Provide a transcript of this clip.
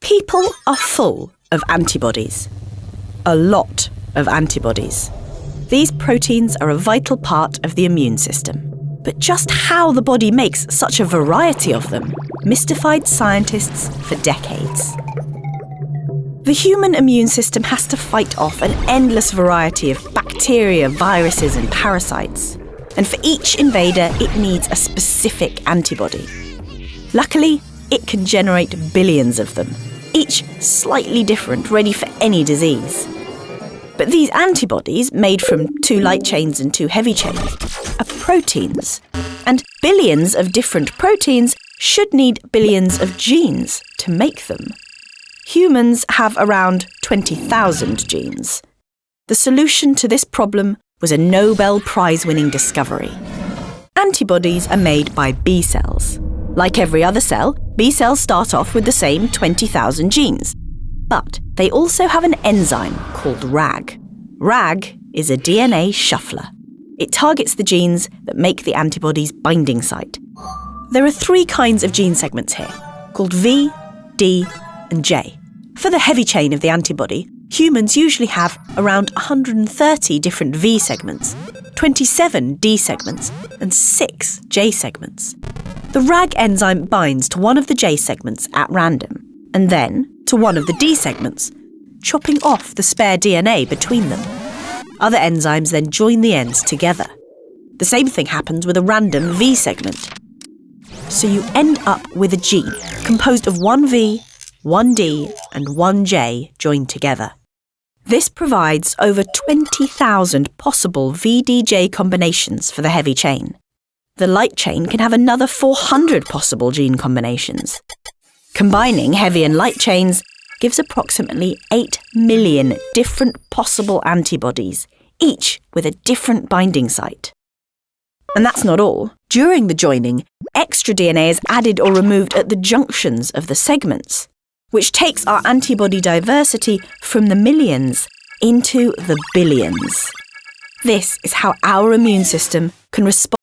People are full of antibodies. A lot of antibodies. These proteins are a vital part of the immune system. But just how the body makes such a variety of them mystified scientists for decades. The human immune system has to fight off an endless variety of bacteria, viruses and parasites. And for each invader, it needs a specific antibody. Luckily, it can generate billions of them, each slightly different, ready for any disease. But these antibodies, made from 2 light chains and 2 heavy chains, are proteins. And billions of different proteins should need billions of genes to make them. Humans have around 20,000 genes. The solution to this problem was a Nobel Prize-winning discovery. Antibodies are made by B cells. Like every other cell, B cells start off with the same 20,000 genes. But they also have an enzyme called RAG. RAG is a DNA shuffler. It targets the genes that make the antibody's binding site. There are 3 kinds of gene segments here, called V, D, and J. For the heavy chain of the antibody, humans usually have around 130 different V segments, 27 D segments, and 6 J segments. The RAG enzyme binds to one of the J segments at random, and then to one of the D segments, chopping off the spare DNA between them. Other enzymes then join the ends together. The same thing happens with a random V segment. So you end up with a gene composed of 1 V, 1 D, and 1 J joined together. This provides over 20,000 possible VDJ combinations for the heavy chain. The light chain can have another 400 possible gene combinations. Combining heavy and light chains gives approximately 8 million different possible antibodies, each with a different binding site. And that's not all. During the joining, extra DNA is added or removed at the junctions of the segments, which takes our antibody diversity from the millions into the billions. This is how our immune system can respond